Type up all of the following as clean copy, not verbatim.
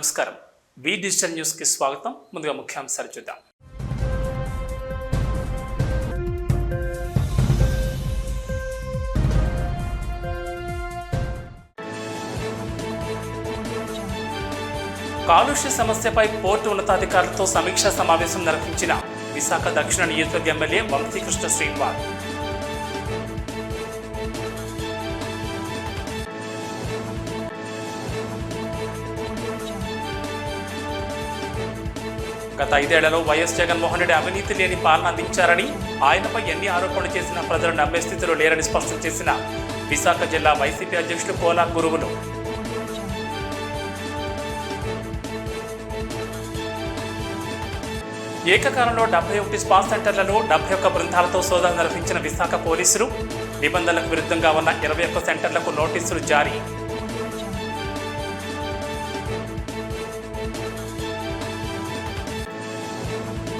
నమస్కారం. వి డిజిటల్ న్యూస్కి స్వాగతం. ముందుగా ముఖ్యాంశాలు చూద్దాం. కాలుష్య సమస్యపై పోర్టు ఉన్నతాధికారులతో సమీక్షా సమావేశం నిర్వహించిన విశాఖ దక్షిణ నియోజకవర్గ ఎమ్మెల్యే వంశీకృష్ణ శ్రీనివాస్. గత 5 ఏళ్లలో వైఎస్ జగన్మోహన్ రెడ్డి అవినీతి లేని పాలన అందించారని, ఆయనపై ఎన్ని ఆరోపణలు చేసినా ప్రజలు నమ్మే స్థితిలో లేరని స్పష్టం చేసిన విశాఖ జిల్లా వైసీపీ అధ్యక్షులు కోలా గురువులు. ఏకకాలంలో 71 స్పా సెంటర్లలో 71 బృందాలతో సోదాలు నిర్వహించిన విశాఖ పోలీసులు. నిబంధనలకు విరుద్ధంగా ఉన్న 21 సెంటర్లకు నోటీసులు జారీ.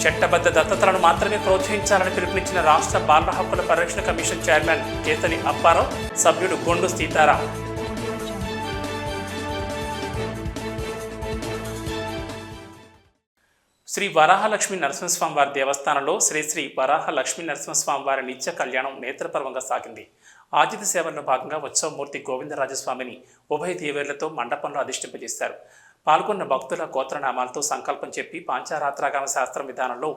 చట్టబద్ధ దత్తతలను మాత్రమే ప్రోత్సహించాలని పిలుపునిచ్చిన రాష్ట్ర బాల హక్కుల పరిరక్షణ కమిషన్ చైర్మన్ కేతని అప్పారావు, సభ్యుడు గొండు సీతారాం. శ్రీ వరాహలక్ష్మీ నరసింహస్వామి వారి దేవస్థానంలో శ్రీ శ్రీ వరాహలక్ష్మీ నరసింహస్వామి వారి నిత్య కళ్యాణం నేత్రపర్వంగా సాగింది. ఆజిత సేవల్లో భాగంగా ఉత్సవమూర్తి గోవిందరాజస్వామిని ఉభయ దేవేర్లతో మండపంలో అధిష్ఠింపజేశారు. పాల్గొన్న భక్తుల గోత్రనామాలతో సంకల్పం చెప్పి పాంచారాత్రాగమ శాస్త్రం విధానంలో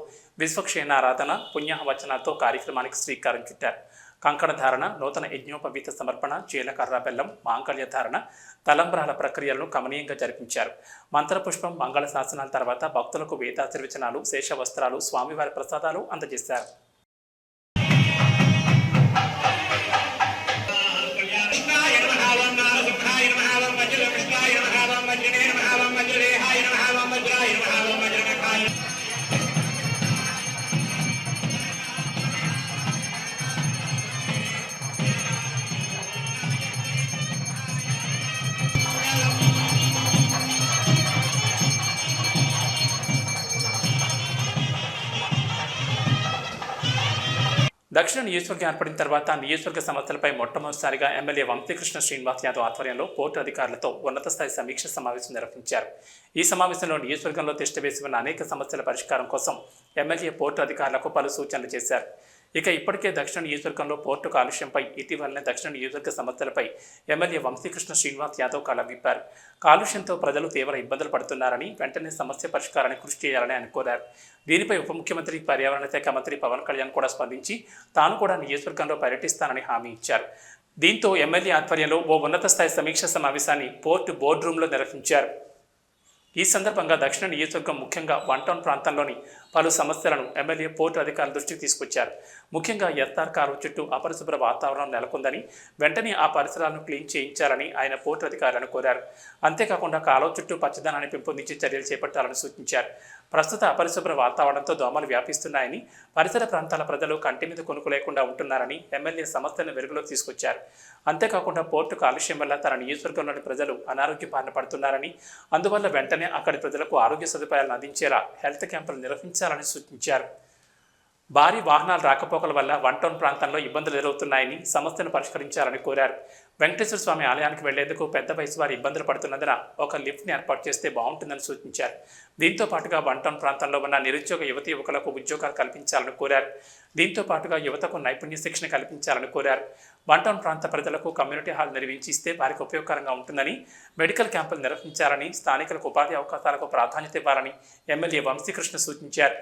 విశ్వక్షేణారాధన, పుణ్యవచనాలతో కార్యక్రమానికి శ్రీకారం చుట్టారు. కంకణధారణ, నూతన యజ్ఞోపవీత సమర్పణ, జీలకర్ర బెల్లం, మాంగళ్య ధారణ, తలంబ్రాల ప్రక్రియలను కమనీయంగా జరిపించారు. మంత్రపుష్పం, మంగళ శాసనాల తర్వాత భక్తులకు వేదాశీర్వచనాలు, శేష వస్త్రాలు, స్వామివారి ప్రసాదాలు అందజేశారు. దక్షిణ నియోజకవర్గం ఏర్పడిన తర్వాత నియోజకవర్గ సమస్యలపై మొట్టమొదటిసారిగా ఎమ్మెల్యే వంశీకృష్ణ శ్రీనివాస్ యాదవ్ ఆధ్వర్యంలో పోర్టు అధికారులతో ఉన్నత స్థాయి సమీక్ష సమావేశం నిర్వహించారు. ఈ సమావేశంలో నియోజకవర్గంలో తిష్టవేసి ఉన్న అనేక సమస్యల పరిష్కారం కోసం ఎమ్మెల్యే పోర్టు అధికారులకు పలు సూచనలు చేశారు. ఇక ఇప్పటికే దక్షిణ నియోజకవర్గంలో పోర్టు కాలుష్యంపై, ఇటీవలనే దక్షిణ నియోజకవర్గ సమస్యలపై ఎమ్మెల్యే వంశీకృష్ణ శ్రీనివాస్ యాదవ్ కలవిప్పారు. కాలుష్యంతో ప్రజలు తీవ్ర ఇబ్బందులు పడుతున్నారని, వెంటనే సమస్య పరిష్కారానికి కృషి చేయాలని ఆయన కోరారు. దీనిపై ఉప ముఖ్యమంత్రి, పర్యావరణ శాఖ మంత్రి పవన్ కళ్యాణ్ కూడా స్పందించి తాను కూడా నియోజకవర్గంలో పర్యటిస్తానని హామీ ఇచ్చారు. దీంతో ఎమ్మెల్యే ఆధ్వర్యంలో ఓ ఉన్నత స్థాయి సమీక్ష సమావేశాన్ని పోర్టు బోర్డు రూమ్లో నిర్వహించారు. ఈ సందర్భంగా దక్షిణ నియోజకవర్గం ముఖ్యంగా వన్ టౌన్ ప్రాంతంలోని పలు సమస్యలను ఎమ్మెల్యే పోర్టు అధికారుల దృష్టికి తీసుకొచ్చారు. ముఖ్యంగా ఎస్ఆర్ కాలువ చుట్టూ అపరిశుభ్ర వాతావరణం నెలకొందని, వెంటనే ఆ పరిసరాలను క్లీన్ చేయించాలని ఆయన పోర్టు అధికారులను కోరారు. అంతేకాకుండా కాలువ చుట్టూ పచ్చదనాన్ని పెంపొందించే చర్యలు చేపట్టాలని సూచించారు. ప్రస్తుత అపరిశుభ్ర వాతావరణంతో దోమలు వ్యాపిస్తున్నాయని, పరిసర ప్రాంతాల ప్రజలు కంటి మీద కొనుక్కు లేకుండా ఉంటున్నారని ఎమ్మెల్యే సమస్యను వెలుగులోకి తీసుకొచ్చారు. అంతేకాకుండా పోర్టు కాలుష్యం వల్ల తన నియోజకవర్గంలోని ప్రజలు అనారోగ్య బారిన పడుతున్నారని, అందువల్ల వెంటనే అక్కడి ప్రజలకు ఆరోగ్య సదుపాయాలను అందించేలా హెల్త్ క్యాంపులు నిర్వహించాలని సూచించారు. భారీ వాహనాల రాకపోకల వల్ల వన్ టౌన్ ప్రాంతంలో ఇబ్బందులు ఎదురవుతున్నాయని, సమస్యను పరిష్కరించాలని కోరారు. వెంకటేశ్వర స్వామి ఆలయానికి వెళ్లేందుకు పెద్ద వయసు వారు ఇబ్బందులు పడుతున్నందున ఒక లిఫ్ట్ని ఏర్పాటు చేస్తే బాగుంటుందని సూచించారు. దీంతో పాటుగా వన్ టౌన్ ప్రాంతంలో ఉన్న నిరుద్యోగ యువతి యువకులకు ఉద్యోగాలు కల్పించాలని కోరారు. దీంతో పాటుగా యువతకు నైపుణ్య శిక్షణ కల్పించాలని కోరారు. వన్ టౌన్ ప్రాంత ప్రజలకు కమ్యూనిటీ హాల్ నిర్మించి ఇస్తే వారికి ఉపయోగకరంగా ఉంటుందని, మెడికల్ క్యాంపులు నిర్వహించాలని, స్థానికులకు ఉపాధి అవకాశాలకు ప్రాధాన్యత ఇవ్వాలని ఎమ్మెల్యే వంశీకృష్ణ సూచించారు.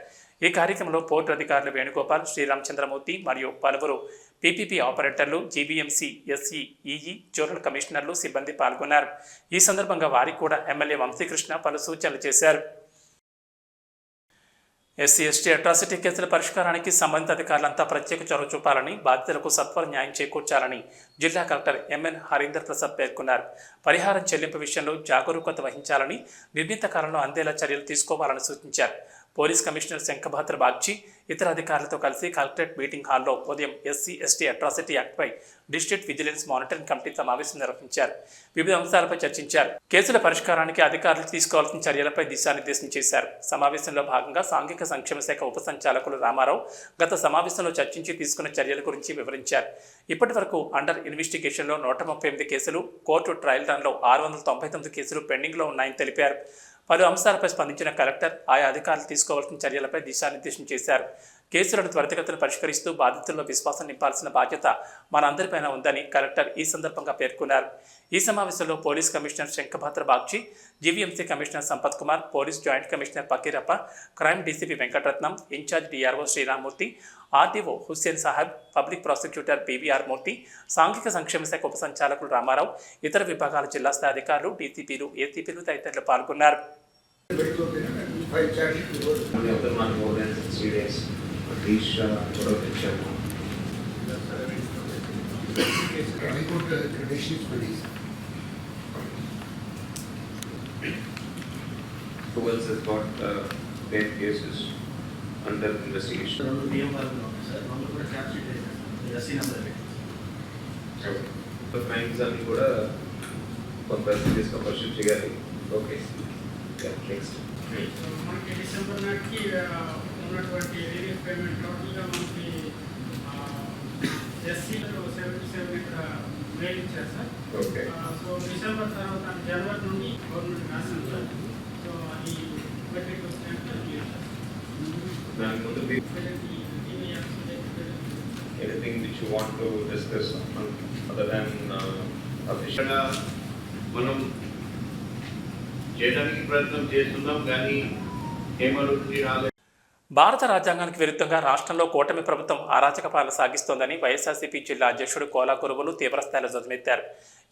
ఈ కార్యక్రమంలో పోర్టు అధికారులు వేణుగోపాల్, శ్రీరామచంద్రమూర్తి మరియు పలువురు పీపీపీ ఆపరేటర్లు, జీబీఎంసీ, ఎస్ఈ, ఈఈ, జోనల్ కమిషనర్లు, సిబ్బంది పాల్గొన్నారు. ఈ సందర్భంగా వారికి కూడా ఎమ్మెల్యే వంశీకృష్ణ పలు సూచనలు చేశారు. ఎస్సీ ఎస్టీ అట్రాసిటీ కేసుల పరిష్కారానికి సంబంధిత అధికారులంతా ప్రత్యేక చొరవ చూపాలని, బాధితులకు సత్వర న్యాయం చేకూర్చాలని జిల్లా కలెక్టర్ ఎంఎన్ హరీందర్ ప్రసాద్ పేర్కొన్నారు. పరిహారం చెల్లింపు విషయంలో జాగరూకత వహించాలని, నిర్ణీత కాలంలో అందేలా చర్యలు తీసుకోవాలని సూచించారు. పోలీస్ కమిషనర్ శంఖభద్ర బాగ్చి ఇతర అధికారులతో కలిసి కలెక్టరేట్ మీటింగ్ హాల్లో ఉదయం ఎస్సీ ఎస్టీ అట్రాసిటీ యాక్ట్పై డిస్ట్రిక్ట్ విజిలెన్స్ మానిటరింగ్ కమిటీ సమావేశం నిర్వహించారు. వివిధ అంశాలపై చర్చించారు. కేసుల పరిష్కారానికి అధికారులు తీసుకోవాల్సిన చర్యలపై దిశానిర్దేశం చేశారు. సమావేశంలో భాగంగా సాంఘిక సంక్షేమ శాఖ ఉప సంచాలకులు రామారావు గత సమావేశంలో చర్చించి తీసుకున్న చర్యల గురించి వివరించారు. ఇప్పటి వరకు అండర్ ఇన్వెస్టిగేషన్లో 138 కేసులు, కోర్టు ట్రయల్ రన్లో 699 కేసులు పెండింగ్లో ఉన్నాయని తెలిపారు. పలు అంశాలపై స్పందించిన కలెక్టర్ ఆయా అధికారులు తీసుకోవాల్సిన చర్యలపై దిశానిర్దేశం చేశారు. కేసులను త్వరితగతిన పరిష్కరిస్తూ బాధితుల్లో విశ్వాసం నింపాల్సిన బాధ్యత మనందరిపైన ఉందని కలెక్టర్ ఈ సందర్భంగా పేర్కొన్నారు. ఈ సమావేశంలో police commissioner Shankhabrata Bagchi, GVMC commissioner Sampath Kumar, police joint commissioner Fakirappa, crime DCP Venkataratnam, incharge DRO Srirammurthy, RDO Hussain Saheb, public prosecutor BVR Murthy, సాంఘిక సంక్షేమ శాఖ ఉప సంచాలకులు రామారావు, ఇతర విభాగాల జిల్లా స్థాయి అధికారులు, డీసీపీలు, ఏసీపీలు తదితరులు పాల్గొన్నారు. Who else has got 10 cases under investigation? So crimes అన్ని కూడా కొంత పరిశీలి చేయాలి. ఓకే, నెక్స్ట్ మనకి డిసెంబర్ నాటికి ఉన్నటువంటి రిలీఫ్ పేమెంట్ టోటల్గా మనకి ఎస్సీలో 77 ఇక్కడ మెయిల్ ఇచ్చారు సార్. ఓకే, సో డిసెంబర్ తర్వాత జనవరి నుండి గవర్నమెంట్ రాసింది సార్. సో అది బడ్జెట్ వచ్చినట్టు దాని ముందు anything which you want to discuss other than official మనం చేయడానికి ప్రయత్నం చేస్తున్నాం కానీ ఏమవుతుంది రాలేదు. భారత రాజ్యాంగానికి విరుద్ధంగా రాష్ట్రంలో కూటమి ప్రభుత్వం అరాచక పాలన సాగిస్తోందని వైఎస్ఆర్సీపీ జిల్లా అధ్యక్షుడు కోలా గురువులు తీవ్రస్థాయిలో ధ్వజమెత్తారు.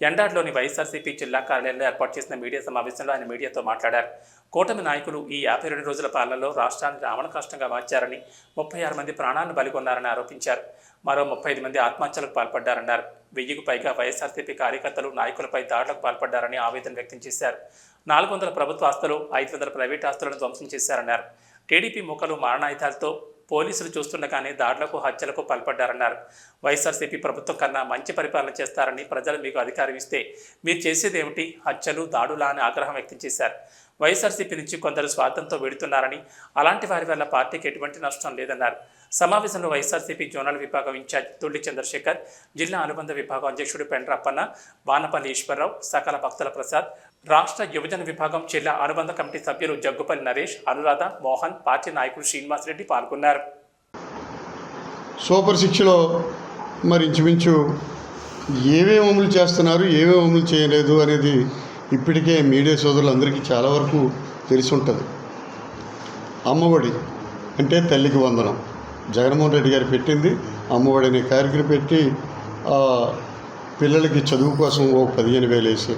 ఎండాడ్లోని వైఎస్ఆర్సీపీ జిల్లా కార్యాలయంలో ఏర్పాటు చేసిన మీడియా సమావేశంలో ఆయన మీడియాతో మాట్లాడారు. కూటమి నాయకులు ఈ 52 రోజుల పాలనలో రాష్ట్రాన్ని రావణ కష్టంగా మార్చారని, 36 మంది ప్రాణాలను బలిగొన్నారని ఆరోపించారు. మరో 35 మంది ఆత్మహత్యలకు పాల్పడ్డారన్నారు. 1000కు పైగా వైఎస్ఆర్సీపీ కార్యకర్తలు, నాయకులపై దాడులకు పాల్పడ్డారని ఆవేదన వ్యక్తం చేశారు. 400 ప్రభుత్వ ఆస్తులు, 500 ప్రైవేట్ ఆస్తులను ధ్వంసం చేశారన్నారు. టీడీపీ ముఖలు మారణాయుధాలతో పోలీసులు చూస్తుండగానే దాడులకు, హత్యలకు పాల్పడ్డారన్నారు. వైఎస్ఆర్సీపీ ప్రభుత్వం కన్నా మంచి పరిపాలన చేస్తారని, ప్రజలు మీకు అధికారం ఇస్తే మీరు చేసేదేమిటి, హత్యలు, దాడులా అని ఆగ్రహం వ్యక్తం చేశారు. వైఎస్ఆర్సీపీ నుంచి కొందరు స్వార్థంతో వెడుతున్నారని, అలాంటి వారి వల్ల పార్టీకి ఎటువంటి నష్టం లేదన్నారు. సమావేశంలో వైఎస్ఆర్సీపీ జోనల్ విభాగం ఇన్ఛార్జ్ తుల్లి చంద్రశేఖర్, జిల్లా అనుబంధ విభాగం అధ్యక్షుడు పెండ్రప్పన్న, బానపల్లి ఈశ్వరరావు, సకల భక్తుల ప్రసాద్, రాష్ట్ర యువజన విభాగం జిల్లా అనుబంధ కమిటీ సభ్యులు జగ్గుపల్లి నరేష్, అనురాధ, మోహన్, పార్టీ నాయకుడు శ్రీనివాసరెడ్డి పాల్గొన్నారు. సూపర్ సిక్స్లో మరి ఇంచుమించు ఏమేమి అమలు చేస్తున్నారు, ఏమేమి అమలు చేయలేదు అనేది ఇప్పటికే మీడియా సోదరులందరికీ చాలా వరకు తెలిసి ఉంటుంది. అమ్మఒడి అంటే తల్లికి వందనం, జగన్మోహన్ రెడ్డి గారు పెట్టింది. అమ్మఒడి అనే కార్యక్రమం పెట్టి పిల్లలకి చదువు కోసం 15,000 వేసే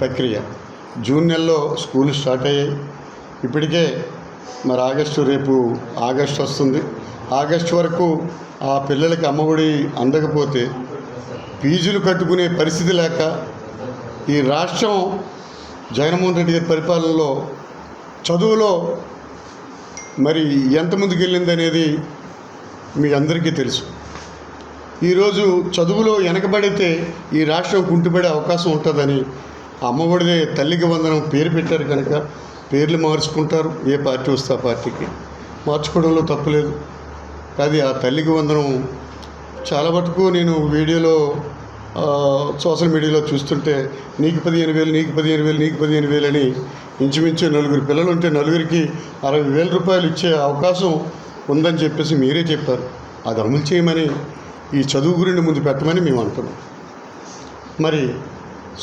ప్రక్రియ. జూన్ నెలలో స్కూల్ స్టార్ట్ అయ్యాయి. ఇప్పటికే మరి రేపు ఆగస్టు వస్తుంది. ఆగస్టు వరకు ఆ పిల్లలకి అమ్మఒడి అందకపోతే ఫీజులు కట్టుకునే పరిస్థితి లేక ఈ రాష్ట్రం జగన్మోహన్ రెడ్డి గారి పరిపాలనలో చదువులో మరి ఎంత ముందుకు వెళ్ళింది అనేది మీ అందరికీ తెలుసు. ఈరోజు చదువులో వెనకబడితే ఈ రాష్ట్రం కుంటుపడే అవకాశం ఉంటుందని అమ్మఒడిదే తల్లికి వందనం పేరు పెట్టారు కనుక పేర్లు మార్చుకుంటారు. ఏ పార్టీ వస్తే ఆ పార్టీకి మార్చుకోవడంలో తప్పులేదు. అది ఆ తల్లికి వందనం చాలా మటుకు నేను వీడియోలో సోషల్ మీడియాలో చూస్తుంటే నీకు 15,000, నీకు 15,000, నీకు 15,000 అని ఇంచుమించు 4 పిల్లలు ఉంటే 4కి 60,000 రూపాయలు ఇచ్చే అవకాశం ఉందని చెప్పేసి మీరే చెప్పారు. అది అమలు చేయమని, ఈ చదువు గురించి ముందు పెట్టమని మేము అంటున్నాం. మరి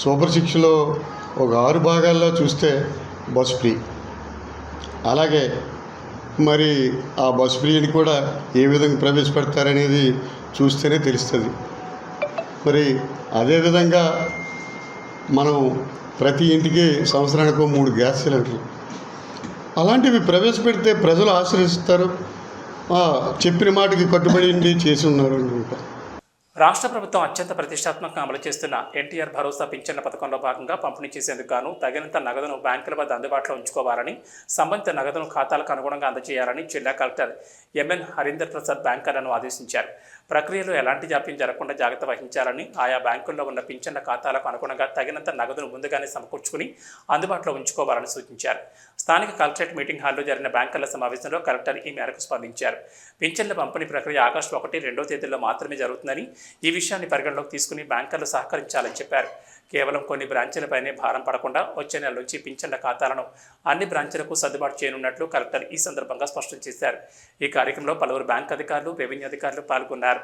సూపర్ సిక్స్లో ఒక 6 భాగాల్లో చూస్తే బస్ ఫ్రీ, అలాగే మరి ఆ బస్ ఫ్రీని కూడా ఏ విధంగా ప్రవేశపెడతారనేది చూస్తేనే తెలుస్తుంది. మరి అదేవిధంగా మనం ప్రతి ఇంటికి సంవత్సరానికి 3 గ్యాస్ సిలిండర్లు అలాంటివి ప్రవేశపెడితే ప్రజలు ఆశ్రయిస్తారు. చెప్పిన మాటకి కట్టుబడి చేసి ఉన్నారు అనుకుంటా. రాష్ట్ర ప్రభుత్వం అత్యంత ప్రతిష్టాత్మకంగా అమలు చేస్తున్న ఎన్టీఆర్ భరోసా పింఛన్ల పథకంలో భాగంగా పంపిణీ చేసేందుకు గాను తగినంత నగదును బ్యాంకుల వద్ద అందుబాటులో ఉంచుకోవాలని, సంబంధిత నగదును ఖాతాలకు అనుగుణంగా అందజేయాలని జిల్లా కలెక్టర్ ఎంఎన్ హరీందర్ ప్రసాద్ బ్యాంకర్లను ఆదేశించారు. ప్రక్రియలో ఎలాంటి జాప్యం జరగకుండా జాగ్రత్త వహించాలని, ఆయా బ్యాంకుల్లో ఉన్న పింఛన్ల ఖాతాలకు అనుగుణంగా తగినంత నగదును ముందుగానే సమకూర్చుకుని అందుబాటులో ఉంచుకోవాలని సూచించారు. స్థానిక కలెక్టరేట్ మీటింగ్ హాల్లో జరిగిన బ్యాంకర్ల సమావేశంలో కలెక్టర్ ఈ మేరకు స్పందించారు. పింఛన్ల పంపిణీ ప్రక్రియ ఆగస్టు 1, 2 తేదీల్లో మాత్రమే జరుగుతుందని, ఈ విషయాన్ని పరిగణలోకి తీసుకుని బ్యాంకర్లు సహకరించాలని చెప్పారు. కేవలం కొన్ని బ్రాంచీలపైనే భారం పడకుండా వచ్చే నెల నుంచి పింఛన్ల ఖాతాలను అన్ని బ్రాంచీలకు సర్దుబాటు చేయనున్నట్లు కలెక్టర్ ఈ సందర్భంగా స్పష్టం చేశారు. ఈ కార్యక్రమంలో పలువురు బ్యాంక్ అధికారులు, రెవెన్యూ అధికారులు పాల్గొన్నారు.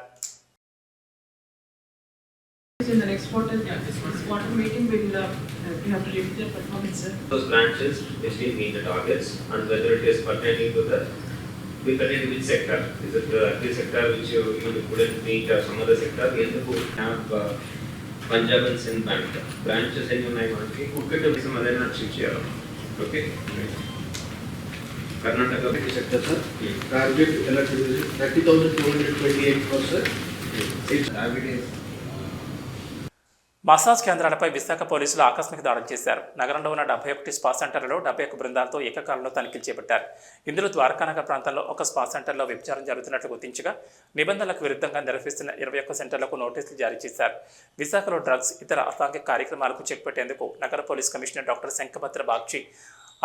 In the next quarter, this quarter meeting, we have to review their performance, sir. Those branches still meet the targets, and whether it is pertaining to the, we pertain to which sector? Is it the agri sector which you couldn't meet or some other sector? We have Punjab and Sindh Bank branches in your name. Could get some other not here. Okay. Karnataka sector, sir. Target electricity 30,228 crores, sir. It's average. Massage కేంద్రాలపై విశాఖ పోలీసులు ఆకస్మిక దాడులు చేశారు. నగరంలో ఉన్న 71 spa సెంటర్లలో 71 బృందాలతో ఏకకాలంలో తనిఖీలు చేపట్టారు. ఇందులో ద్వారకానగర్ ప్రాంతంలో ఒక స్పా సెంటర్లో వ్యభిచారం జరుగుతున్నట్లు గుర్తించగా నిబంధనలకు విరుద్ధంగా నిర్వహిస్తున్న 21 సెంటర్లకు నోటీసులు జారీ చేశారు. విశాఖలో డ్రగ్స్, ఇతర అసాంఘిక కార్యక్రమాలకు చెక్ పెట్టేందుకు నగర police commissioner doctor Shankhabhadra Bagchi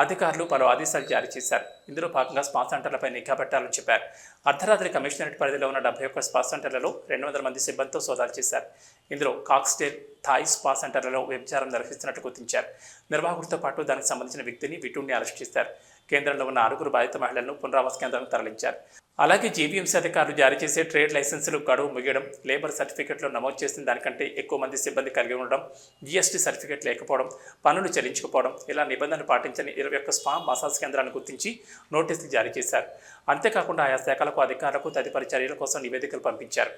అధికారులు పలు ఆదేశాలు జారీ చేశారు. ఇందులో భాగంగా స్పా సెంటర్లపై నిఘా పెట్టాలని చెప్పారు. అర్ధరాత్రి కమిషనరేట్ పరిధిలో ఉన్న 71 స్పా సెంటర్లలో 200 మంది సిబ్బందితో సోదాలు చేశారు. ఇందులో కాక్స్టైల్, థాయ్ స్పా సెంటర్లలో వ్యభిచారం నిర్వహిస్తున్నట్లు గుర్తించారు. నిర్వాహకుడితో పాటు దానికి సంబంధించిన వ్యక్తిని విటుణ్ణి అరెస్ట్ చేశారు. కేంద్రంలో ఉన్న 6 బాధిత మహిళలను పునరావాస కేంద్రాలకు తరలించారు. అలాగే జీవీఎంసీ అధికారులు జారీ చేసే ట్రేడ్ లైసెన్సులు గడువు ముగియడం, లేబర్ సర్టిఫికెట్లో నమోదు చేసిన దానికంటే ఎక్కువ మంది సిబ్బంది కలిగి ఉండడం, జీఎస్టీ సర్టిఫికెట్ లేకపోవడం, పన్నులు చెల్లించకపోవడం, ఇలా నిబంధనలు పాటించని 21 స్పా మసాజ్ కేంద్రాలను గుర్తించి నోటీసులు జారీ చేశారు. అంతేకాకుండా ఆయా శాఖలకు అధికారులకు తదుపరి చర్యల కోసం నివేదికలు పంపించారు.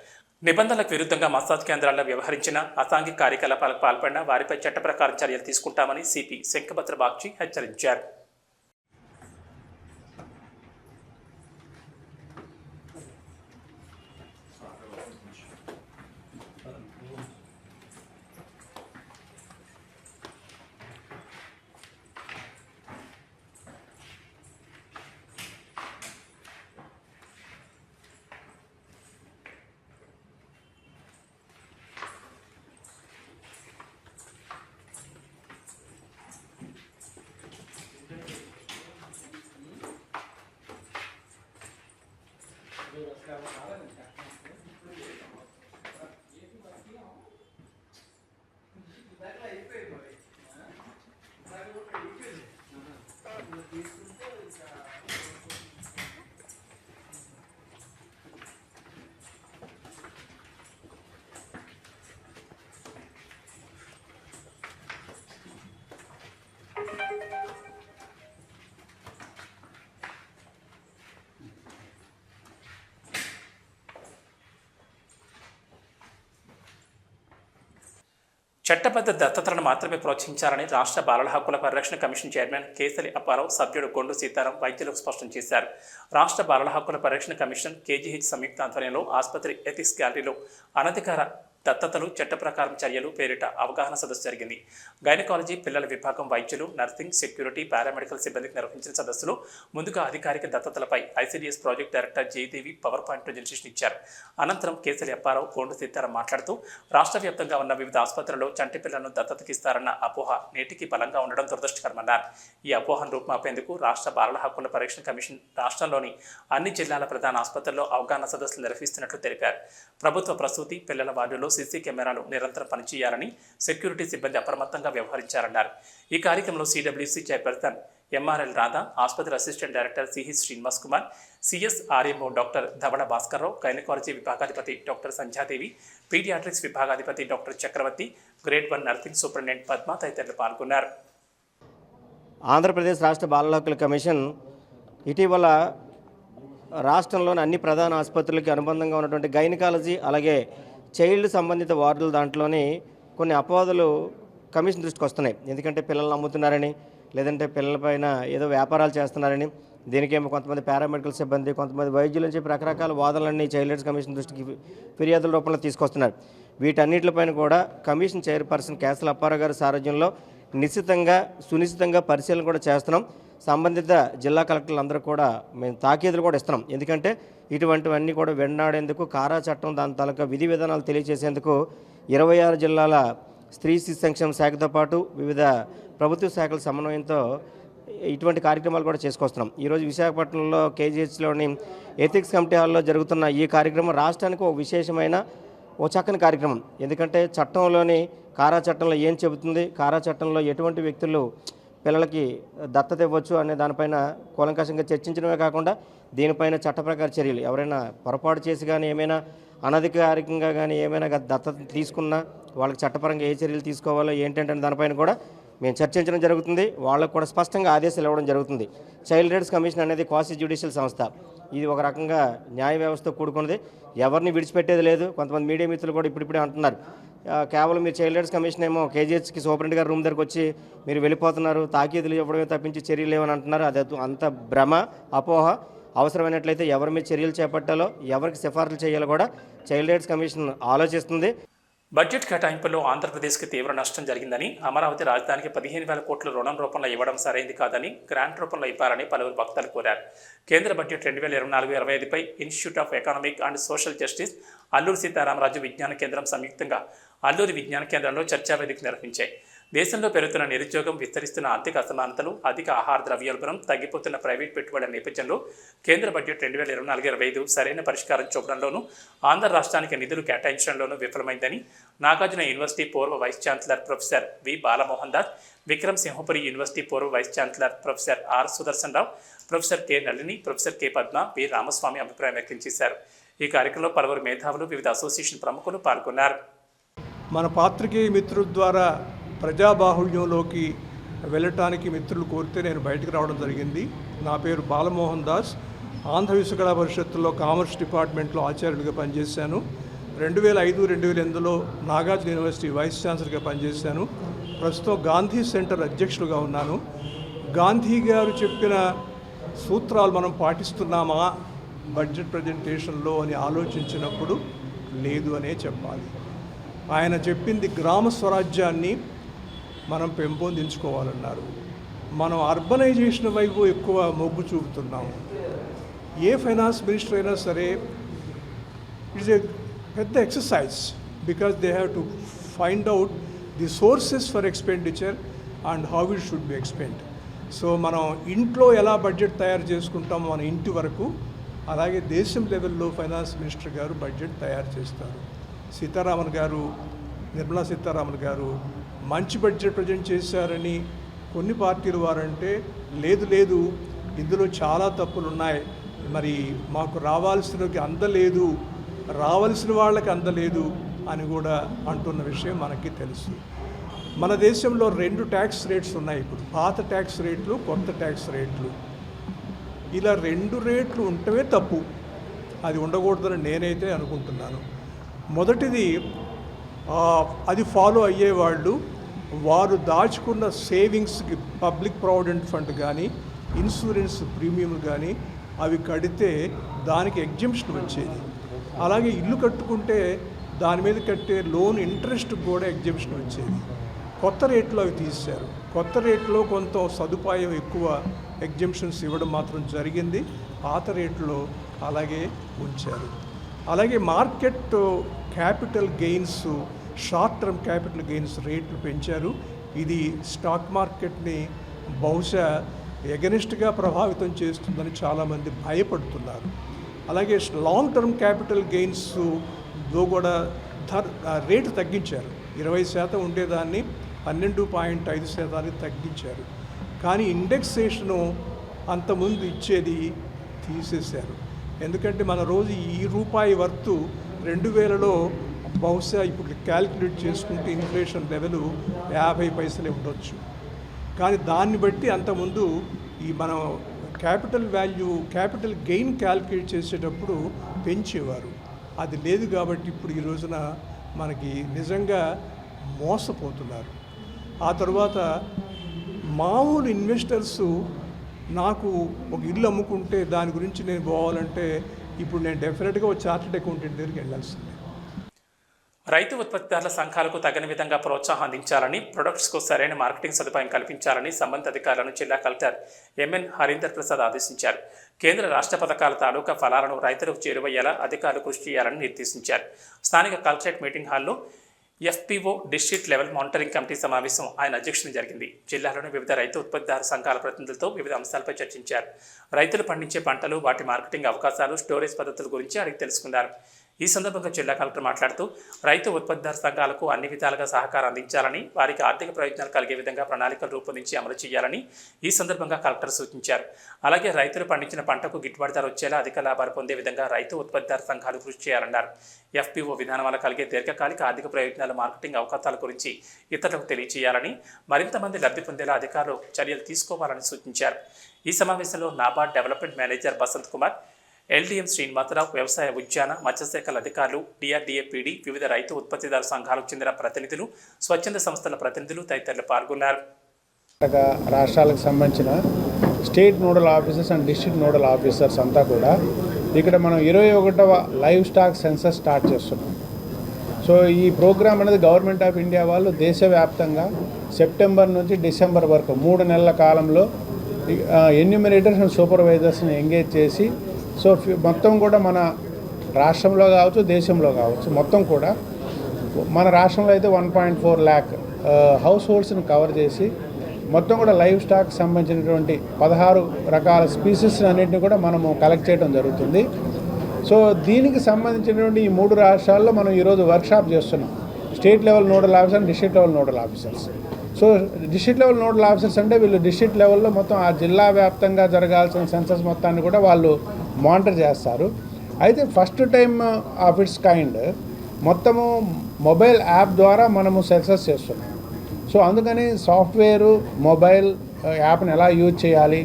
నిబంధనలకు విరుద్ధంగా మసాజ్ కేంద్రాల్లో వ్యవహరించిన, అసాంఘిక కార్యకలాపాలకు పాల్పడిన వారిపై చట్ట ప్రకారం చర్యలు తీసుకుంటామని సిపి శంఖభద్ర బాగ్చి హెచ్చరించారు. చట్టబద్ధ దత్తతలను మాత్రమే ప్రోత్సహించాలని రాష్ట్ర బాలల హక్కుల పరిరక్షణ కమిషన్ చైర్మన్ కేసలి అప్పారావు, సభ్యుడు కొండు సీతారాం వైద్యులకు స్పష్టం చేశారు. రాష్ట్ర బాలల హక్కుల పరిరక్షణ కమిషన్ కేజీహెచ్ సంయుక్త ఆధ్వర్యంలో ఆసుపత్రి ఎథిక్స్ గ్యాలరీలో అనధికార దత్తతలు, చట్ట ప్రకారం చర్యలు పేరిట అవగాహన సదస్సు జరిగింది. గైనకాలజీ, పిల్లల విభాగం వైద్యులు, నర్సింగ్, సెక్యూరిటీ, పారామెడికల్ సిబ్బందికి నిర్వహించిన సదస్సులో ముందుగా అధికారిక దత్తతలపై ICDS project director Jayadevi power point presentation ఇచ్చారు. అనంతరం కేసలి అప్పారావు, కొండు సీతారాం మాట్లాడుతూ రాష్ట్ర వ్యాప్తంగా ఉన్న వివిధ ఆసుపత్రుల్లో చంటి పిల్లలను దత్తతకిస్తారన్న అపోహ నేటికి బలంగా ఉండడం దురదృష్టకరమన్నారు. ఈ అపోహను రూపుమాపేందుకు రాష్ట్ర బాలల హక్కుల పరిరక్షణ కమిషన్ రాష్ట్రంలోని అన్ని జిల్లాల ప్రధాన ఆసుపత్రుల్లో అవగాహన సదస్సులు నిర్వహిస్తున్నట్లు తెలిపారు. ప్రభుత్వ ప్రసూతి, పిల్లల వార్డులో సీసీ కెమెరాలు నిరంతరం పనిచేయాలని, సెక్యూరిటీ సిబ్బంది అప్రమత్తంగా వ్యవహరించారన్నారు. ఈ కార్యక్రమంలో సిడబ్ల్యూసీ చైర్పర్సన్ ఎంఆర్ఎల్ రాధా, ఆసుపత్రి assistant director CH Srinivas Kumar, CSRMO doctor Dhavala Bhaskarrao, gynaecology విభాగాధిపతి డాక్టర్ సంధ్యాదేవి, పీడియాట్రిక్స్ విభాగాధిపతి doctor Chakravarthi, grade 1 nursing superintendent Padma తదితరులు పాల్గొన్నారు. ఆంధ్రప్రదేశ్ రాష్ట్ర బాలల హక్కుల కమిషన్ ఇటీవల రాష్ట్రంలోని అన్ని ప్రధాన ఆసుపత్రులకి అనుబంధంగా ఉన్నటువంటి గైనకాలజీ అలాగే చైల్డ్ సంబంధిత వార్డుల దాంట్లోని కొన్ని అపవాదులు కమిషన్ దృష్టికి వస్తున్నాయి. ఎందుకంటే పిల్లల్ని అమ్ముతున్నారని, లేదంటే పిల్లలపైన ఏదో వ్యాపారాలు చేస్తున్నారని, దీనికేమో కొంతమంది పారామెడికల్ సిబ్బంది, కొంతమంది వైద్యులు అని చెప్పి రకరకాల వాదనలన్నీ చైల్డ్ రైట్స్ కమిషన్ దృష్టికి ఫిర్యాదుల రూపంలో తీసుకొస్తున్నారు. వీటన్నిటిపైన కూడా కమిషన్ చైర్పర్సన్ కేసల అప్పారావు గారి సారథ్యంలో సునిశ్చితంగా పరిశీలన కూడా చేస్తున్నాం. సంబంధిత జిల్లా కలెక్టర్లు అందరూ కూడా మేము తాకీదులు కూడా ఇస్తున్నాం. ఎందుకంటే ఇటువంటివన్నీ కూడా వెన్నాడేందుకు కారా చట్టం దాని తాలూకా విధి విధానాలు తెలియజేసేందుకు 26 జిల్లాల స్త్రీ శిశు సంక్షేమ శాఖతో పాటు వివిధ ప్రభుత్వ శాఖల సమన్వయంతో ఇటువంటి కార్యక్రమాలు కూడా చేసుకొస్తున్నాం. ఈరోజు విశాఖపట్నంలో కేజీహెచ్లోని ఎథిక్స్ కమిటీ హాల్లో జరుగుతున్న ఈ కార్యక్రమం రాష్ట్రానికి ఒక విశేషమైన ఓ చక్కని కార్యక్రమం. ఎందుకంటే చట్టంలోని కారా చట్టంలో ఏం చెబుతుంది, కారా చట్టంలో ఎటువంటి వ్యక్తులు పిల్లలకి దత్తత ఇవ్వచ్చు అనే దానిపైన కూలంకషంగా చర్చించడమే కాకుండా దీనిపైన చట్టప్రకార చర్యలు ఎవరైనా పొరపాటు చేసి కానీ ఏమైనా అనధికారికంగా కానీ ఏమైనా దత్తత తీసుకున్నా వాళ్ళకి చట్టపరంగా ఏ చర్యలు తీసుకోవాలో ఏంటంటే దానిపైన కూడా మేము చర్చించడం జరుగుతుంది. వాళ్ళకు కూడా స్పష్టంగా ఆదేశాలు ఇవ్వడం జరుగుతుంది. చైల్డ్ రైట్స్ కమిషన్ అనేది క్వాసీ జ్యుడిషియల్ సంస్థ. ఇది ఒక రకంగా న్యాయ వ్యవస్థ కూడుకున్నది, ఎవరిని విడిచిపెట్టేది లేదు. కొంతమంది మీడియా మిత్రులు కూడా ఇప్పుడిప్పుడే అంటున్నారు, కేవలం మీరు చైల్డ్ రైట్స్ కమిషన్ ఏమో కేజీహెచ్కి సూపరింటెండెంట్ గారి రూమ్ దగ్గరకు వచ్చి మీరు వెళ్ళిపోతున్నారు, తాకీదులు ఇవ్వడమే తప్పించి చర్యలు లేవని అంటున్నారు. అది అంత భ్రమ, అపోహ. అవసరమైనట్లయితే ఎవరి మీద చర్యలు చేపట్టాలో, ఎవరికి సిఫార్సులు చేయాలో కూడా చైల్డ్ రైట్స్ కమిషన్ ఆలోచిస్తుంది. బడ్జెట్ కేటాయింపుల్లో ఆంధ్రప్రదేశ్కి తీవ్ర నష్టం జరిగిందని, అమరావతి రాజధానికి 15,000 కోట్ల రుణం రూపంలో ఇవ్వడం సరైంది కాదని, గ్రాంట్ రూపంలో ఇవ్వాలని పలువురు భక్తులు కోరారు. కేంద్ర బడ్జెట్ 2024-25పై institute of economic and social justice, Alluri Sitaramaraju విజ్ఞాన కేంద్రం సంయుక్తంగా అల్లూరి విజ్ఞాన కేంద్రంలో చర్చా వేదిక నిర్వహించాయి. దేశంలో పెరుగుతున్న నిరుద్యోగం, విస్తరిస్తున్న ఆర్థిక అసమానతలు, అధిక ఆహార ద్రవ్యోల్బణం, తగ్గిపోతున్న ప్రైవేట్ పెట్టుబడుల నేపథ్యంలో కేంద్ర బడ్జెట్ 2024-25 సరైన పరిష్కారం చూపడంలోనూ, ఆంధ్ర రాష్ట్రానికి నిధులు కేటాయించడంలోనూ విఫలమైందని నాగార్జున యూనివర్సిటీ పూర్వ vice chancellor professor V Balamohan Das, Vikram Simhapuri university పూర్వ vice chancellor professor R Sudarshan Rao, professor K Nalini, professor K Padma, V Ramaswamy అభిప్రాయం వ్యక్తం చేశారు. ఈ కార్యక్రమంలో పలువురు మేధావులు, వివిధ అసోసియేషన్ ప్రముఖులు పాల్గొన్నారు. మన పాత్రికేయ మిత్రుల ద్వారా ప్రజాబాహుళ్యంలోకి వెళ్ళటానికి మిత్రులు కోరితే నేను బయటకు రావడం జరిగింది. నా పేరు బాలమోహన్ దాస్. ఆంధ్ర విశ్వకళా పరిషత్తులో కామర్స్ డిపార్ట్మెంట్లో ఆచార్యుడిగా పనిచేశాను. 2005-2008లో నాగార్జున యూనివర్సిటీ వైస్ ఛాన్సలర్గా పనిచేశాను. ప్రస్తుతం గాంధీ సెంటర్ అధ్యక్షులుగా ఉన్నాను. గాంధీ గారు చెప్పిన సూత్రాలు మనం పాటిస్తున్నామా బడ్జెట్ ప్రజెంటేషన్లో అని ఆలోచించినప్పుడు లేదు అనే చెప్పాలి. ఆయన చెప్పింది గ్రామ స్వరాజ్యాన్ని మనం పెంపొందించుకోవాలన్నారు. మనం అర్బనైజేషన్ వైపు ఎక్కువ మొగ్గు చూపుతున్నాము. ఏ ఫైనాన్స్ మినిస్టర్ అయినా సరే ఇట్స్ ఏ పెద్ద exercise, because they have to find out the sources for expenditure and how it should be expend. So మనం ఇంట్లో ఎలా బడ్జెట్ తయారు చేసుకుంటామో మన ఇంటి వరకు, అలాగే దేశం లెవెల్లో ఫైనాన్స్ మినిస్టర్ గారు బడ్జెట్ తయారు చేస్తారు. నిర్మలా సీతారామన్ గారు మంచి బడ్జెట్ ప్రజెంట్ చేశారని కొన్ని పార్టీలు వారంటే, లేదు ఇందులో చాలా తప్పులు ఉన్నాయి, మరి మాకు రావాల్సినకి అందలేదు, రావాల్సిన వాళ్ళకి అందలేదు అని కూడా అంటున్న విషయం మనకి తెలుసు. మన దేశంలో 2 ట్యాక్స్ రేట్స్ ఉన్నాయి ఇప్పుడు, పాత ట్యాక్స్ రేట్లు, కొత్త ట్యాక్స్ రేట్లు. ఇలా 2 రేట్లు ఉండటమే తప్పు, అది ఉండకూడదని నేనైతే అనుకుంటున్నాను. మొదటిది, అది ఫాలో అయ్యేవాళ్ళు వారు దాచుకున్న సేవింగ్స్కి పబ్లిక్ ప్రావిడెంట్ ఫండ్ కానీ, ఇన్సూరెన్స్ ప్రీమియం కానీ అవి కడితే దానికి ఎగ్జంప్షన్ వచ్చేది. అలాగే ఇల్లు కట్టుకుంటే దాని మీద కట్టే లోన్ ఇంట్రెస్ట్ కూడా ఎగ్జంప్షన్ వచ్చేది. కొత్త రేట్లో అవి తీశారు. కొత్త రేట్లో కొంత సదుపాయం ఎక్కువ ఎగ్జంప్షన్స్ ఇవ్వడం మాత్రం జరిగింది. పాత రేట్లో అలాగే ఉంచారు. అలాగే market capital gains, short term capital gains రేట్లు పెంచారు. ఇది స్టాక్ మార్కెట్ని బహుశా ఎగనిస్ట్గా ప్రభావితం చేస్తుందని చాలామంది భయపడుతున్నారు. అలాగే లాంగ్ టర్మ్ క్యాపిటల్ గెయిన్స్లో కూడా రేటు తగ్గించారు. 20% ఉండేదాన్ని 12.5% తగ్గించారు. కానీ ఇండెక్సేషను అంతకుముందు ఇచ్చేది తీసేశారు. ఎందుకంటే మన రోజు ఈ రూపాయి వర్తు 2000లో బహుశా ఇప్పుడు క్యాల్కులేట్ చేసుకుంటే ఇన్ఫ్లేషన్ లెవెల్ 50 పైసలే ఉండొచ్చు. కానీ దాన్ని బట్టి అంతకుముందు ఈ మనం క్యాపిటల్ గెయిన్ క్యాల్కులేట్ చేసేటప్పుడు పెంచేవారు. అది లేదు కాబట్టి ఇప్పుడు ఈ రోజున మనకి నిజంగా మోసపోతున్నారు. ఆ తర్వాత మామూలు ఇన్వెస్టర్సు నాకు ఒక ఇల్లు అమ్ముకుంటే దాని గురించి నేను పోవాలంటే ఇప్పుడు నేను డెఫినెట్గా ఒక చార్టెడ్ అకౌంటెంట్ దగ్గరికి వెళ్ళాల్సిందే. రైతు ఉత్పత్తిదారుల సంఘాలకు తగిన విధంగా ప్రోత్సాహం అందించాలని, ప్రొడక్ట్స్కు సరైన మార్కెటింగ్ సదుపాయం కల్పించాలని సంబంధిత అధికారులను జిల్లా కలెక్టర్ ఎంఎన్ హరీందర్ ప్రసాద్ ఆదేశించారు. కేంద్ర రాష్ట్ర పథకాల తాలూకా ఫలాలను రైతులకు చేరువయ్యేలా అధికారులు కృషి చేయాలని నిర్దేశించారు. స్థానిక కలెక్టరేట్ మీటింగ్ హాల్లో FPO district level monitoring committee సమావేశం ఆయన అధ్యక్షతన జరిగింది. జిల్లాలోని వివిధ రైతు ఉత్పత్తిదారు సంఘాల ప్రతినిధులతో వివిధ అంశాలపై చర్చించారు. రైతులు పండించే పంటలు, వాటి మార్కెటింగ్ అవకాశాలు, స్టోరేజ్ పద్ధతుల గురించి అడిగి తెలుసుకున్నారు. ఈ సందర్భంగా జిల్లా కలెక్టర్ మాట్లాడుతూ రైతు ఉత్పత్తిదారు సంఘాలకు అన్ని విధాలుగా సహకారం అందించాలని, వారికి ఆర్థిక ప్రయోజనాలు కలిగే విధంగా ప్రణాళికలు రూపొందించి అమలు చేయాలని ఈ సందర్భంగా కలెక్టర్ సూచించారు. అలాగే రైతులు పండించిన పంటకు గిట్టుబాటు ధర వచ్చేలా అధిక లాభాలు పొందే విధంగా రైతు ఉత్పత్తిదారు సంఘాలు కృషి చేయాలన్నారు. FPO విధానం వల్ల కలిగే దీర్ఘకాలిక ఆర్థిక ప్రయోజనాల, మార్కెటింగ్ అవకాశాల గురించి ఇతరులకు తెలియజేయాలని, మరింత మంది లబ్ధి పొందేలా అధికారులు చర్యలు తీసుకోవాలని సూచించారు. ఈ సమావేశంలో NABARD development manager Basant Kumar, LDM Srinivasarao, వ్యవసాయ, ఉద్యాన, మత్స్యశాఖల అధికారులు, DRDA PD, వివిధ రైతు ఉత్పత్తిదారు సంఘాలకు చెందిన ప్రతినిధులు, స్వచ్ఛంద సంస్థల ప్రతినిధులు తదితరులు పాల్గొన్నారు. రాష్ట్రాలకు సంబంధించిన state nodal officers and district nodal officers అంతా కూడా ఇక్కడ మనం 21వ లైవ్ స్టాక్ సెన్సస్ స్టార్ట్ చేస్తున్నాం. సో ఈ ప్రోగ్రామ్ అనేది గవర్నమెంట్ ఆఫ్ ఇండియా వాళ్ళు దేశవ్యాప్తంగా సెప్టెంబర్ నుంచి డిసెంబర్ వరకు 3 నెలల కాలంలో ఎన్యూమరేటర్స్ అండ్ సూపర్వైజర్స్ని ఎంగేజ్ చేసి, సో మొత్తం కూడా మన రాష్ట్రంలో కావచ్చు, దేశంలో కావచ్చు, మొత్తం కూడా మన రాష్ట్రంలో అయితే 1.4 lakh హౌస్ హోల్డ్స్ని కవర్ చేసి మొత్తం కూడా లైవ్ స్టాక్ సంబంధించినటువంటి 16 రకాల స్పీసీస్ అన్నింటినీ కూడా మనము కలెక్ట్ చేయడం జరుగుతుంది. సో దీనికి సంబంధించినటువంటి ఈ 3 రాష్ట్రాల్లో మనం ఈరోజు వర్క్షాప్ చేస్తున్నాం. State level nodal officer and district level nodal officers. So district level nodal officers అంటే వీళ్ళు డిస్ట్రిక్ట్ లెవెల్లో మొత్తం ఆ జిల్లా వ్యాప్తంగా జరగాల్సిన సెన్సస్ మొత్తాన్ని కూడా వాళ్ళు మానిటర్ చేస్తారు. అయితే first time of it's kind మొత్తము మొబైల్ యాప్ ద్వారా మనము సెన్సస్ చేస్తున్నాం. సో అందుకని సాఫ్ట్వేరు, మొబైల్ యాప్ని ఎలా యూజ్ చేయాలి,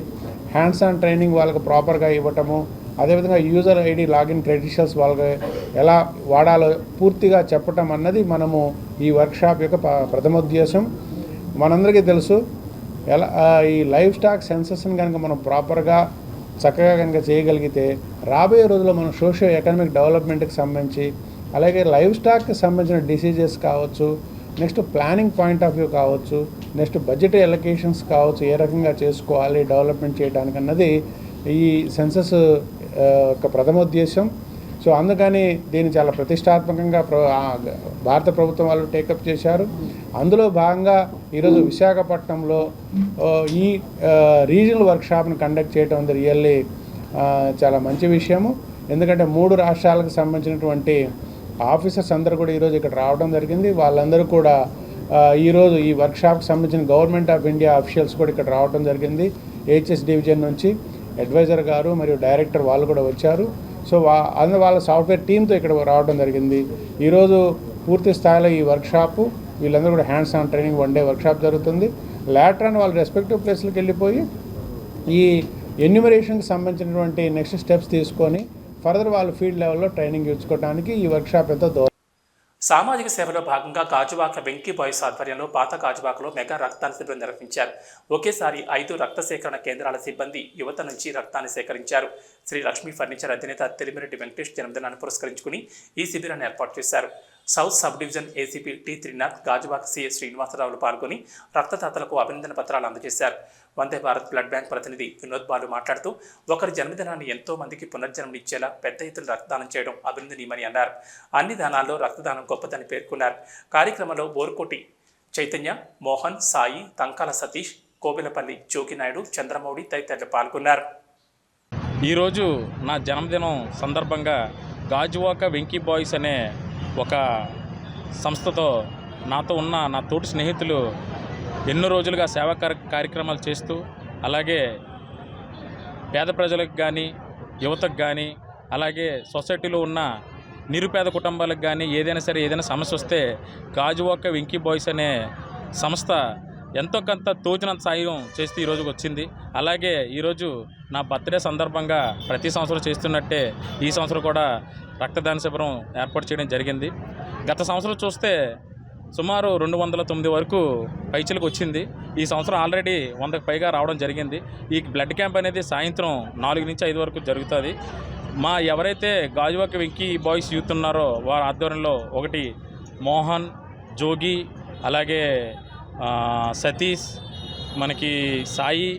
హ్యాండ్స్ ఆన్ ట్రైనింగ్ వాళ్ళకి ప్రాపర్గా ఇవ్వటము, అదేవిధంగా యూజర్ ఐడి లాగిన్ క్రెడెన్షియల్స్ వాళ్ళకి ఎలా వాడాలో పూర్తిగా చెప్పటం అన్నది మనము ఈ వర్క్షాప్ యొక్క ప్రథమోద్దేశం. మనందరికీ తెలుసు ఈ లైవ్ స్టాక్ సెన్సస్ని కనుక మనం ప్రాపర్గా చక్కగా కనుక చేయగలిగితే రాబోయే రోజుల్లో మనం సోషియో ఎకనామిక్ డెవలప్మెంట్కి సంబంధించి, అలాగే లైవ్ స్టాక్కి సంబంధించిన డిసీజెస్ కావచ్చు, next planning point of view కావచ్చు, నెక్స్ట్ బడ్జెట్ ఎలొకేషన్స్ కావచ్చు, ఏ రకంగా చేసుకోవాలి డెవలప్మెంట్ చేయడానికి అన్నది ఈ సెన్సస్ యొక్క ప్రథమోద్దేశం. సో అందుకని దీన్ని చాలా ప్రతిష్టాత్మకంగా భారత ప్రభుత్వం వాళ్ళు టేకప్ చేశారు. అందులో భాగంగా ఈరోజు విశాఖపట్నంలో ఈ రీజనల్ వర్క్షాప్ని కండక్ట్ చేయడం అది రియల్లీ చాలా మంచి విషయము. ఎందుకంటే 3 రాష్ట్రాలకు సంబంధించినటువంటి ఆఫీసర్స్ అందరూ కూడా ఈరోజు ఇక్కడ రావడం జరిగింది. వాళ్ళందరూ కూడా ఈరోజు ఈ వర్క్షాప్కి సంబంధించిన గవర్నమెంట్ ఆఫ్ ఇండియా అఫీషియల్స్ కూడా ఇక్కడ రావడం జరిగింది. HS డివిజన్ నుంచి అడ్వైజర్ గారు మరియు డైరెక్టర్ వాళ్ళు కూడా వచ్చారు. సో వాళ్ళ సాఫ్ట్వేర్ టీంతో ఇక్కడ రావడం జరిగింది. ఈరోజు పూర్తి స్థాయిలో ఈ వర్క్షాపు వీళ్ళందరూ కూడా hands on training 1 day workshop జరుగుతుంది. లేటర్ అని వాళ్ళ రెస్పెక్టివ్ ప్లేస్లకు వెళ్ళిపోయి ఈ ఎన్యూమరేషన్కి సంబంధించినటువంటి నెక్స్ట్ స్టెప్స్ తీసుకొని ఫర్దర్ వాళ్ళు ఫీల్డ్ లెవెల్లో ట్రైనింగ్ ఇచ్చుకోవడానికి ఈ వర్క్షాప్ ఎంతో దూరం. సామాజిక సేవలో భాగంగా గాజువాక వెంకీ బాయ్స్ ఆధ్వర్యంలో పాత గాజువాకలో మెగా రక్తదాన శిబిరం నిర్వహించారు. ఒకేసారి 5 రక్త సేకరణ కేంద్రాల సిబ్బంది యువత నుంచి రక్తాన్ని సేకరించారు. శ్రీ లక్ష్మీ ఫర్నిచర్ అధినేత తిరిమిరెడ్డి వెంకటేష్ జన్మదినాన్ని పురస్కరించుకుని ఈ శిబిరాన్ని ఏర్పాటు చేశారు. South sub division ACP T. Trinath, Gajuwaka CS శ్రీనివాసరావులు పాల్గొని రక్తదాతలకు అభినందన పత్రాలు అందజేశారు. వందే భారత్ బ్లడ్ బ్యాంక్ ప్రతినిధి వినోద్ బాలు మాట్లాడుతూ ఒకరి జన్మదినాన్ని ఎంతో మందికి పునర్జన్మనిచ్చేలా పెద్ద ఎత్తున రక్తదానం చేయడం అభినందనీయమని అన్నారు. అన్ని దానాల్లో రక్తదానం గొప్పదని పేర్కొన్నారు. కార్యక్రమంలో బోరుకోటి చైతన్య, మోహన్, సాయి, తంకాల సతీష్, కోబిలపల్లి జోగినాయుడు, చంద్రమౌళి తదితరులు పాల్గొన్నారు. ఈరోజు నా జన్మదినం సందర్భంగా గాజువాక వెంకీ బాయ్స్ అనే ఒక సంస్థతో నాతో ఉన్న నా తోటి స్నేహితులు ఎన్నో రోజులుగా సేవా కార్యక్రమాలు చేస్తూ, అలాగే పేద ప్రజలకు కానీ, యువతకు కానీ, అలాగే సొసైటీలో ఉన్న నిరుపేద కుటుంబాలకు కానీ ఏదైనా సమస్య వస్తే గాజువాక వెంకీ బాయ్స్ అనే సంస్థ ఎంతో కొంత తోచినంత సాయం చేస్తూ ఈరోజు వచ్చింది. అలాగే ఈరోజు నా బర్త్డే సందర్భంగా ప్రతి సంవత్సరం చేస్తున్నట్టే ఈ సంవత్సరం కూడా రక్తదాన శిబిరం ఏర్పాటు చేయడం జరిగింది. గత సంవత్సరం చూస్తే సుమారు 209 వరకు పైచలకు వచ్చింది. ఈ సంవత్సరం ఆల్రెడీ 100కు పైగా రావడం జరిగింది. ఈ బ్లడ్ క్యాంప్ అనేది సాయంత్రం 4 నుంచి 5 వరకు జరుగుతుంది. మా ఎవరైతే గాజువాక వెంకీ బాయ్స్ యూత్ ఉన్నారో వారి ఆధ్వర్యంలో ఒకటి మోహన్, జోగి, అలాగే సతీష్, మనకి సాయి,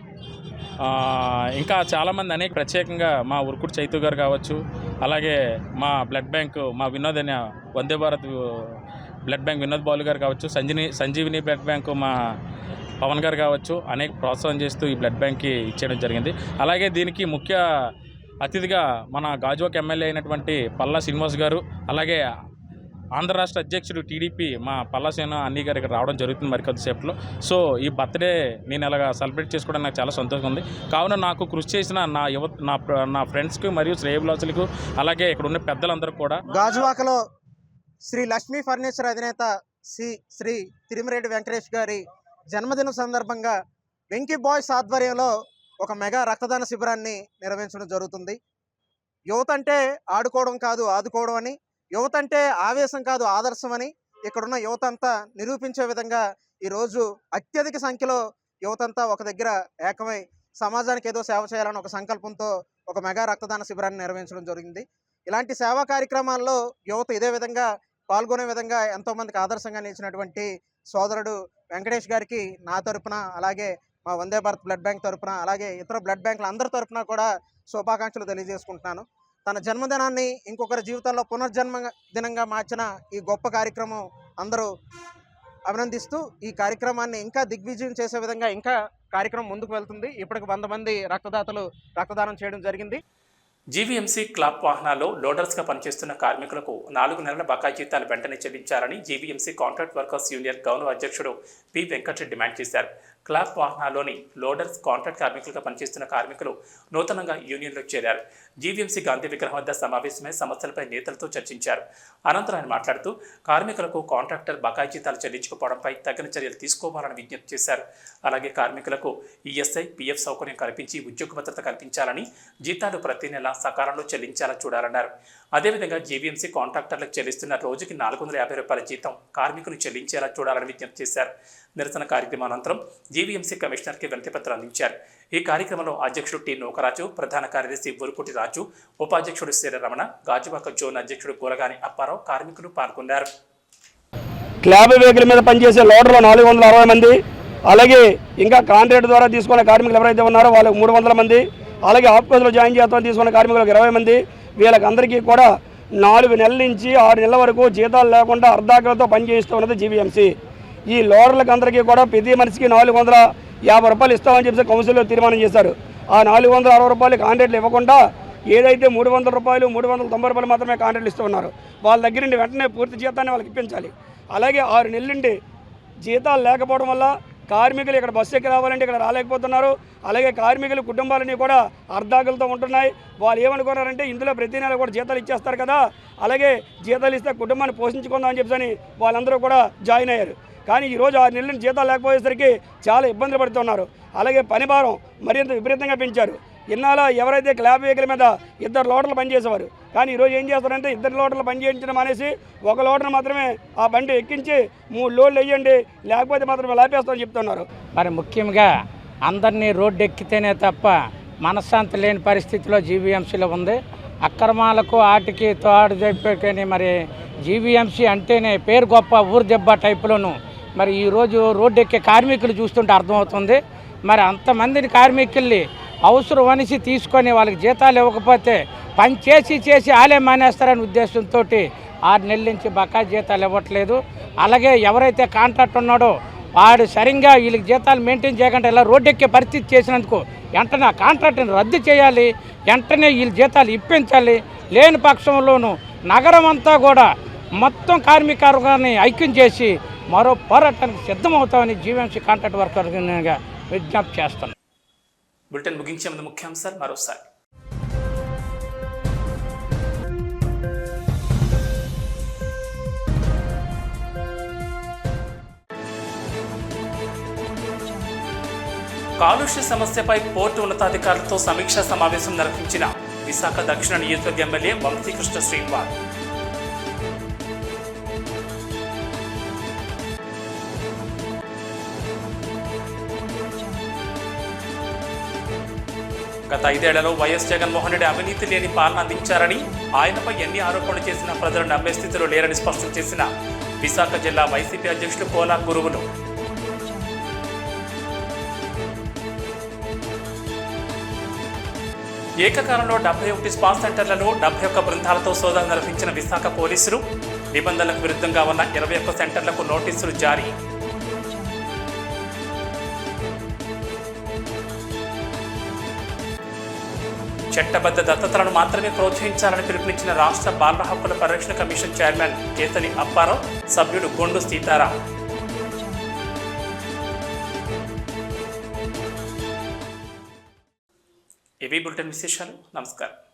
ఇంకా చాలామంది అనేక ప్రత్యేకంగా మా ఉరుకుడు చైతు గారు కావచ్చు, అలాగే మా బ్లడ్ బ్యాంక్ మా వినోద్ అనే వందే భారత్ బ్లడ్ బ్యాంక్ వినోద్ బాలు గారు కావచ్చు, సంజీవిని బ్లడ్ బ్యాంకు మా పవన్ గారు కావచ్చు, అనేక ప్రోత్సాహం చేస్తూ ఈ బ్లడ్ బ్యాంక్కి ఇచ్చేయడం జరిగింది. అలాగే దీనికి ముఖ్య అతిథిగా మన గాజువాక ఎమ్మెల్యే అయినటువంటి పల్లా శ్రీనివాస్ గారు, అలాగే ఆంధ్ర రాష్ట్ర అధ్యక్షుడు టీడీపీ మా పల్లా శ్రీను అన్నీ గారు ఇక్కడ రావడం జరుగుతుంది మరి కొద్దిసేపట్లో. సో ఈ బర్త్డే నేను ఇలాగా సెలబ్రేట్ చేసుకోవడం నాకు చాలా సంతోషంగా ఉంది. కావున నాకు కృషి చేసిన నా ఫ్రెండ్స్కి మరియు శ్రేయభిలాషులకు, అలాగే ఇక్కడ ఉన్న పెద్దలందరూ కూడా. గాజువాకలో శ్రీ లక్ష్మీ ఫర్నిచర్ అధినేత శ్రీ తిరుమిరెడ్డి వెంకటేష్ గారి జన్మదినం సందర్భంగా వెంకీ బాయ్స్ ఆధ్వర్యంలో ఒక మెగా రక్తదాన శిబిరాన్ని నిర్వహించడం జరుగుతుంది. యువత అంటే ఆడుకోవడం కాదు ఆదుకోవడం అని, యువత అంటే ఆవేశం కాదు ఆదర్శం అని ఇక్కడున్న యువత అంతా నిరూపించే విధంగా ఈరోజు అత్యధిక సంఖ్యలో యువతంతా ఒక దగ్గర ఏకమై సమాజానికి ఏదో సేవ చేయాలని ఒక సంకల్పంతో ఒక మెగా రక్తదాన శిబిరాన్ని నిర్వహించడం జరిగింది. ఇలాంటి సేవా కార్యక్రమాల్లో యువత ఇదే విధంగా పాల్గొనే విధంగా ఎంతోమందికి ఆదర్శంగా నిలిచినటువంటి సోదరుడు వెంకటేష్ గారికి నా తరపున, అలాగే మా వందే భారత్ బ్లడ్ బ్యాంక్ తరపున, అలాగే ఇతర బ్లడ్ బ్యాంకుల అందరి తరపున కూడా శుభాకాంక్షలు తెలియజేసుకుంటున్నాను. తన జన్మదినాన్ని ఇంకొకరి జీవితాల్లో పునర్జన్మ దినంగా మార్చిన ఈ గొప్ప కార్యక్రమం అందరూ అభినందిస్తూ ఈ కార్యక్రమాన్ని ఇంకా దిగ్విజయం చేసే విధంగా ఇంకా కార్యక్రమం ముందుకు వెళ్తుంది. ఇప్పటికి 100 మంది రక్తదాతలు రక్తదానం చేయడం జరిగింది. జీవీఎంసీ క్లాప్ వాహనాల్లో లోడర్స్గా పనిచేస్తున్న కార్మికులకు 4 నెలల బకాయి జీతాలు వెంటనే చెల్లించాలని జీవీఎంసీ కాంట్రాక్ట్ వర్కర్స్ యూనియన్ గౌరవ అధ్యక్షుడు పి వెంకటరెడ్డి డిమాండ్ చేశారు. క్లాప్ వాహనాల్లోని లోడర్స్ కాంట్రాక్ట్ కార్మికులుగా పనిచేస్తున్న కార్మికులు నూతనంగా యూనియన్లో చేరారు. జీవీఎంసీ గాంధీ విగ్రహం వద్ద సమావేశమై సమస్యలపై నేతలతో చర్చించారు. అనంతరం ఆయన మాట్లాడుతూ కార్మికులకు కాంట్రాక్టర్ బకాయి జీతాలు చెల్లించకపోవడంపై తగిన చర్యలు తీసుకోవాలని విజ్ఞప్తి చేశారు. అలాగే కార్మికులకు ఈఎస్ఐ, పీఎఫ్ సౌకర్యం కల్పించి ఉద్యోగ భద్రత కల్పించాలని, జీతాలు ప్రతి నెల సకాలంలో చెల్లించాలని చూడాలన్నారు. అదేవిధంగా జీవీఎంసీ కాంట్రాక్టర్లకు చెల్లిస్తున్న రోజుకి 450 రూపాయల జీతం కార్మికులు చెల్లించేలా చూడాలని విజ్ఞప్తి చేశారు. నిరసన కార్యక్రమం అనంతరం జీవీఎంసీ కమిషనర్కి వినతిపత్రం అందించారు. ఈ కార్యక్రమంలో అధ్యక్షుడు టి నూకరాజు, ప్రధాన కార్యదర్శి ఉరుకుటి రాజు, ఉపాధ్యక్షుడు శ్రీరమణ, గాజువాక జోన్ అధ్యక్షుడు కూరగాని అప్పారావు కార్మికులు పాల్గొన్నారు. క్లాబ్ వెహికల్ మీద పనిచేసే లోడర్లు 460 మంది, అలాగే ఇంకా కాంట్రాక్ట్ ద్వారా తీసుకున్న కార్మికులు ఎవరైతే ఉన్నారో వాళ్ళకు 300 మంది, అలాగే ఆఫ్కోస్లో జాయిన్ చేస్తామని తీసుకున్న కార్మికులకు 20 మంది, వీళ్ళకందరికీ కూడా 4 నెలల నుంచి 6 నెలల వరకు జీతాలు లేకుండా అర్ధాకలతో పనిచేస్తూ ఉన్నది జీవీఎంసీ. ఈ లోడర్లకు అందరికీ కూడా ప్రతి మనిషికి 450 రూపాయలు ఇస్తామని చెప్పి కౌన్సిల్లో తీర్మానం చేశారు. ఆ 460 రూపాయలు కాంట్రాక్ట్లు ఇవ్వకుండా ఏదైతే 300 రూపాయలు 390 రూపాయలు మాత్రమే కాంట్రాక్ట్లు ఇస్తూ ఉన్నారు. వాళ్ళ దగ్గర నుండి వెంటనే పూర్తి జీతాన్ని వాళ్ళకి ఇప్పించాలి. అలాగే 6 నెలల నుండి జీతాలు లేకపోవడం వల్ల కార్మికులు ఇక్కడ బస్సు ఎక్కి రావాలంటే ఇక్కడ రాలేకపోతున్నారు. అలాగే కార్మికుల కుటుంబాలన్నీ కూడా అర్ధాకలతో ఉంటున్నాయి. వాళ్ళు ఏమనుకున్నారంటే ఇందులో ప్రతి నెల కూడా జీతాలు ఇచ్చేస్తారు కదా, అలాగే జీతాలు ఇస్తే కుటుంబాన్ని పోషించుకుందాం అని చెప్పని వాళ్ళందరూ కూడా జాయిన్ అయ్యారు. కానీ ఈరోజు 6 నెలల నుంచి జీతాలు లేకపోయేసరికి చాలా ఇబ్బందులు పడుతున్నారు. అలాగే పని భారం మరింత విపరీతంగా పెంచారు. ఇన్నాళ్ళ ఎవరైతే క్లాబ్ వెహికల్ మీద 2 లోడర్లు పనిచేసేవారు, కానీ ఈరోజు ఏం చేస్తారంటే 2 లోడర్లు పనిచేయించడం అనేసి 1 లోడర్ మాత్రమే ఆ బండి ఎక్కించి 3 లోడ్లు వేయండి లేకపోతే మాత్రమే లాపేస్తామని చెప్తున్నారు. మరి ముఖ్యంగా అందరినీ రోడ్డు ఎక్కితేనే తప్ప మనశ్శాంతి లేని పరిస్థితిలో జీవీఎంసీలో ఉంది. అక్రమాలకు ఆటికి తోడు చెప్పని మరి జీవీఎంసీ అంటేనే పేరు గొప్ప ఊరు దెబ్బ టైపులోను మరి ఈరోజు రోడ్డు ఎక్కే కార్మికులు చూస్తుంటే అర్థమవుతుంది. మరి అంతమందిని కార్మికుల్ని అవసరం అనేసి తీసుకొని వాళ్ళకి జీతాలు ఇవ్వకపోతే పని చేసి ఆలే మానేస్తారనే ఉద్దేశంతో 6 నెలల నుంచి బకాయి జీతాలు ఇవ్వట్లేదు. అలాగే ఎవరైతే కాంట్రాక్ట్ ఉన్నాడో వాడు సరిగ్గా వీళ్ళకి జీతాలు మెయింటైన్ చేయకుండా ఇలా రోడ్డు ఎక్కే పరిస్థితి చేసినందుకు వెంటనే ఆ కాంట్రాక్ట్ని రద్దు చేయాలి, వెంటనే వీళ్ళ జీతాలు ఇప్పించాలి. లేని పక్షంలోనూ నగరం అంతా కూడా మొత్తం కార్మికాన్ని ఐక్యం చేసి మరో పోరాటానికి సిద్ధమవుతామని జీవీఎంసీ కాంట్రాక్ట్ వర్కర్గా విజ్ఞప్తి చేస్తాను. బులెటిన్ ముగించే ముందు ముఖ్యాంశాలు మరోసారి. కాలుష్య సమస్యపై పోర్టు ఉన్నతాధికారులతో సమీక్షా సమావేశం నిర్వహించిన విశాఖ దక్షిణ నియోజకవర్గ ఎమ్మెల్యే వంశీకృష్ణ శ్రీనివాస్. గత 5 ఏళ్లలో వైఎస్ జగన్మోహన్ రెడ్డి అవినీతి లేని పాలన అందించారని, ఆయనపై ఎన్ని ఆరోపణలు చేసినా ప్రజలు నమ్మే స్థితిలో లేరని స్పష్టం చేసిన విశాఖ జిల్లా వైసీపీ అధ్యక్షులు పోలా గురువులు. ఏకకాలంలో 71 స్పా సెంటర్లలో 71 బృందాలతో సోదాలు నిర్వహించిన విశాఖ పోలీసులు. నిబంధనలకు విరుద్ధంగా ఉన్న 21 సెంటర్లకు నోటీసులు జారీ. చట్టబద్ధ దత్తతలను మాత్రమే ప్రోత్సహించాలని పిలుపునిచ్చిన రాష్ట్ర బాల హక్కుల పరిరక్షణ కమిషన్ చైర్మన్ కేతని అప్పారావు, సభ్యుడు గొండు సీతారాం. ఇవి బులెటిన్ విశేషాలు. నమస్కారం.